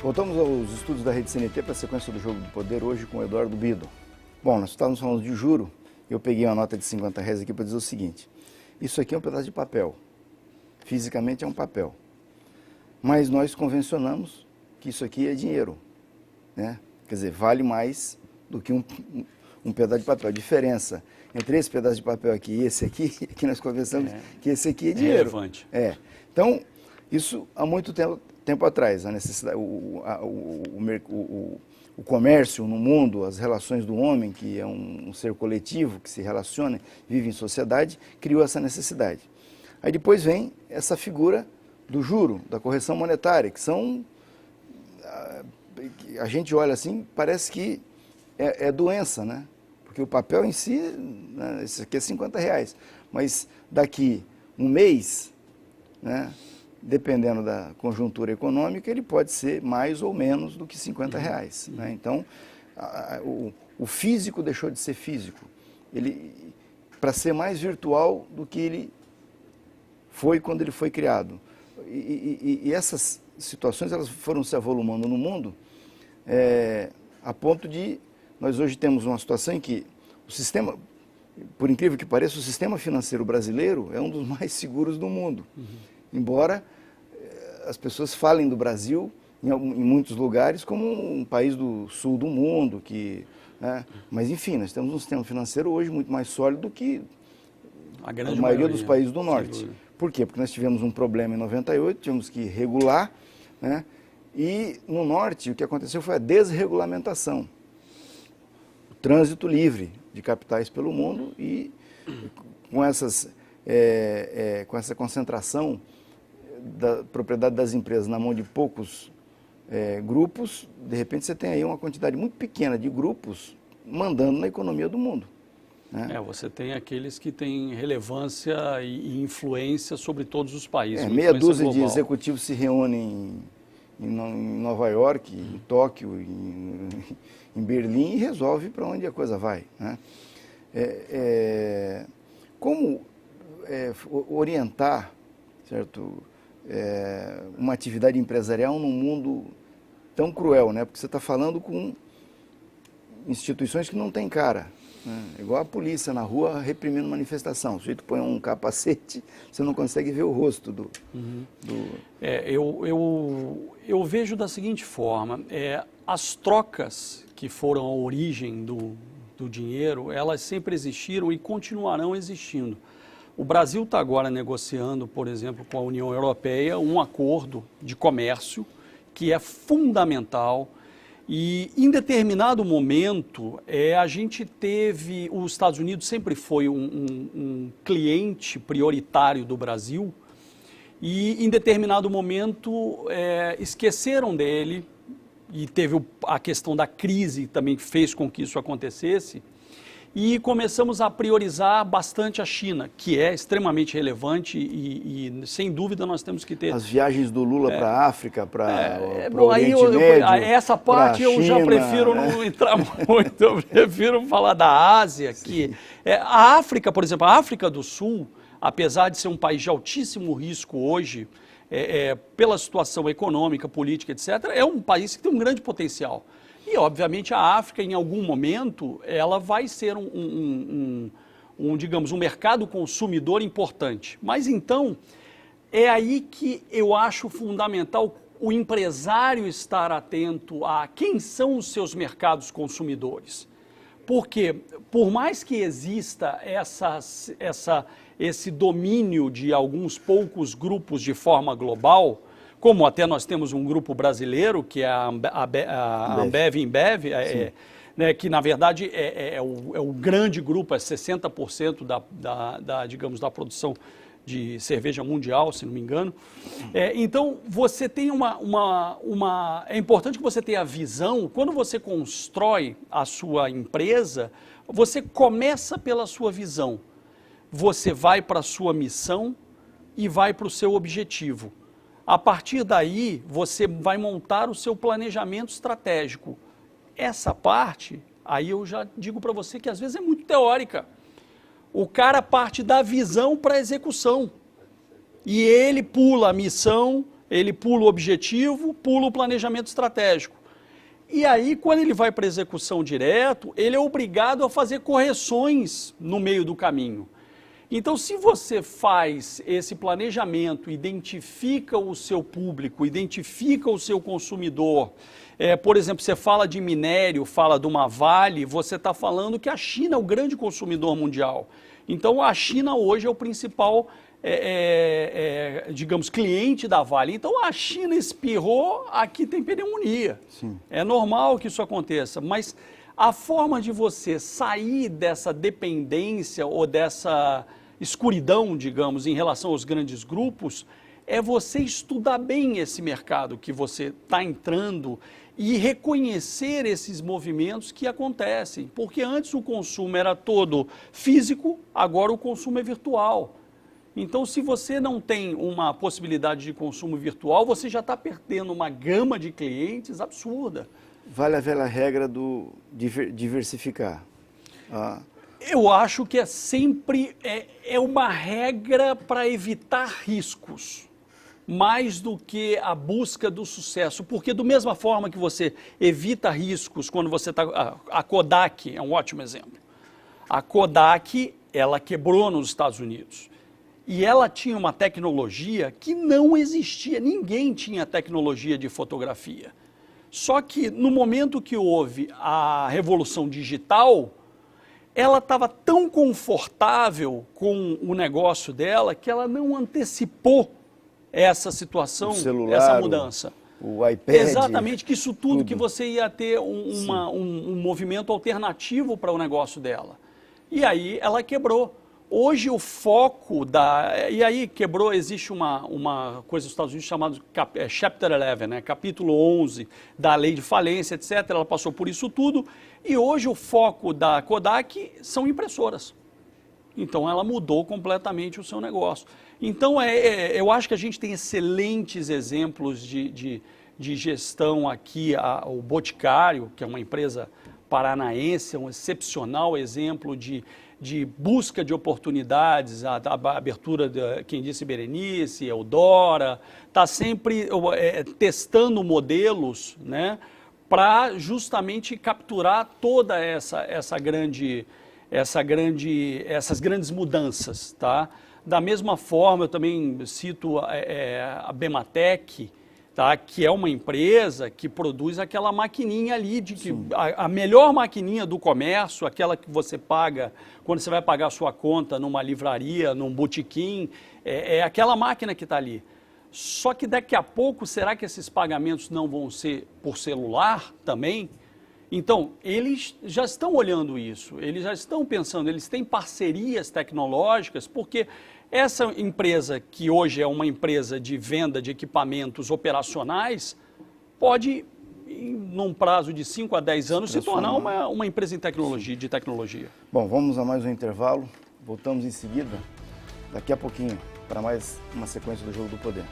Voltamos aos estudos da Rede CNT para a sequência do Jogo do Poder, hoje com o Eduardo Bido. Bom, nós estávamos falando de juro, eu peguei uma nota de R$50 aqui para dizer o seguinte: isso aqui é um pedaço de papel, fisicamente é um papel, mas nós convencionamos que isso aqui é dinheiro, né? Quer dizer, vale mais do que um pedaço de papel. A diferença entre esse pedaço de papel aqui e esse aqui, é que nós conversamos que esse aqui é dinheiro. Relevante. Então, isso há muito tempo atrás, a necessidade, o comércio no mundo, as relações do homem, que é um ser coletivo, que se relaciona, vive em sociedade, criou essa necessidade. Aí depois vem essa figura do juro, da correção monetária, que são, a gente olha assim, parece que é doença, né? Porque o papel em si, né, esse aqui é R$50, mas daqui um mês, né, dependendo da conjuntura econômica, ele pode ser mais ou menos do que R$50. Né? Então, o físico deixou de ser físico, para ser mais virtual do que ele foi quando ele foi criado. E essas situações elas foram se avolumando no mundo, a ponto de nós hoje temos uma situação em que o sistema, por incrível que pareça, o sistema financeiro brasileiro é um dos mais seguros do mundo. Embora as pessoas falem do Brasil, em muitos lugares, como um país do sul do mundo, né? Mas enfim, nós temos um sistema financeiro hoje muito mais sólido do que a maioria dos países do norte. Por quê? Porque nós tivemos um problema em 98, tivemos que regular, né? E no norte o que aconteceu foi a desregulamentação, o trânsito livre de capitais pelo mundo e com essa concentração da propriedade das empresas na mão de poucos grupos, de repente você tem aí uma quantidade muito pequena de grupos mandando na economia do mundo. Né? Você tem aqueles que têm relevância e influência sobre todos os países. Meia dúzia de executivos se reúnem em Nova York, em Tóquio, em Berlim e resolve para onde a coisa vai. Né? Como orientar, certo? Uma atividade empresarial num mundo tão cruel, né? Porque você está falando com instituições que não têm cara, né? Igual a polícia na rua reprimindo manifestação. O sujeito põe um capacete, você não consegue ver o rosto do... Eu vejo da seguinte forma, as trocas que foram a origem do dinheiro, elas sempre existiram e continuarão existindo. O Brasil está agora negociando, por exemplo, com a União Europeia, um acordo de comércio que é fundamental e, em determinado momento, a gente teve... Os Estados Unidos sempre foi um cliente prioritário do Brasil e, em determinado momento, esqueceram dele e teve a questão da crise também que fez com que isso acontecesse. E começamos a priorizar bastante a China, que é extremamente relevante e sem dúvida nós temos que ter... As viagens do Lula para a África, para o Oriente Médio, essa parte eu já prefiro não entrar muito, eu prefiro falar da Ásia, que a África, por exemplo, a África do Sul, apesar de ser um país de altíssimo risco hoje, pela situação econômica, política, etc., é um país que tem um grande potencial. E, obviamente, a África, em algum momento, ela vai ser digamos, um mercado consumidor importante. Mas, então, é aí que eu acho fundamental o empresário estar atento a quem são os seus mercados consumidores. Porque, por mais que exista esse domínio de alguns poucos grupos de forma global, como até nós temos um grupo brasileiro, que é a Ambev, né, que na verdade é o grande grupo, 60% digamos, da produção de cerveja mundial, se não me engano. Então, você tem é importante que você tenha a visão, quando você constrói a sua empresa, você começa pela sua visão, você vai para a sua missão e vai para o seu objetivo. A partir daí, você vai montar o seu planejamento estratégico. Essa parte, aí eu já digo para você que às vezes é muito teórica. O cara parte da visão para a execução. E ele pula a missão Ele pula o objetivo, pula o planejamento estratégico. E aí, quando ele vai para execução direto, ele é obrigado a fazer correções no meio do caminho. Então, se você faz esse planejamento, identifica o seu público, identifica o seu consumidor, por exemplo, você fala de minério, fala de uma Vale, você está falando que a China é o grande consumidor mundial. Então, a China hoje é o principal, digamos, cliente da Vale. Então, a China espirrou, aqui tem pneumonia. Sim. É normal que isso aconteça, mas a forma de você sair dessa dependência ou dessa escuridão, digamos, em relação aos grandes grupos, é você estudar bem esse mercado que você está entrando e reconhecer esses movimentos que acontecem. Porque antes o consumo era todo físico, agora o consumo é virtual. Então, se você não tem uma possibilidade de consumo virtual, você já está perdendo uma gama de clientes absurda. Vale a velha regra do diversificar. Eu acho que é sempre uma regra para evitar riscos, mais do que a busca do sucesso. Porque da mesma forma que você evita riscos quando você está... A Kodak é um ótimo exemplo. A Kodak, ela quebrou nos Estados Unidos. E ela tinha uma tecnologia que não existia, ninguém tinha tecnologia de fotografia. Só que no momento que houve a revolução digital, ela estava tão confortável com o negócio dela que ela não antecipou essa situação, celular, essa mudança. O iPad. Exatamente, que isso tudo que você ia ter um movimento alternativo para o negócio dela. E aí ela quebrou. Hoje o foco e aí quebrou, existe uma coisa nos Estados Unidos chamada Chapter 11, né? Capítulo 11 da lei de falência, etc. Ela passou por isso tudo e hoje o foco da Kodak são impressoras. Então ela mudou completamente o seu negócio. Então eu acho que a gente tem excelentes exemplos de gestão aqui, o Boticário, que é uma empresa paranaense, é um excepcional exemplo de busca de oportunidades, a abertura de, quem disse, Berenice, Eudora, está sempre testando modelos, né, para justamente capturar toda essas grandes mudanças, tá? Da mesma forma, eu também cito a Bematec, tá? Que é uma empresa que produz aquela maquininha ali, a melhor maquininha do comércio, aquela que você paga quando você vai pagar a sua conta numa livraria, num botequim, é aquela máquina que está ali. Só que daqui a pouco, será que esses pagamentos não vão ser por celular também? Então, eles já estão olhando isso, eles já estão pensando, eles têm parcerias tecnológicas, porque essa empresa, que hoje é uma empresa de venda de equipamentos operacionais, pode, num prazo de 5 a 10 anos, se tornar uma empresa de tecnologia. Bom, vamos a mais um intervalo, voltamos em seguida, daqui a pouquinho, para mais uma sequência do Jogo do Poder.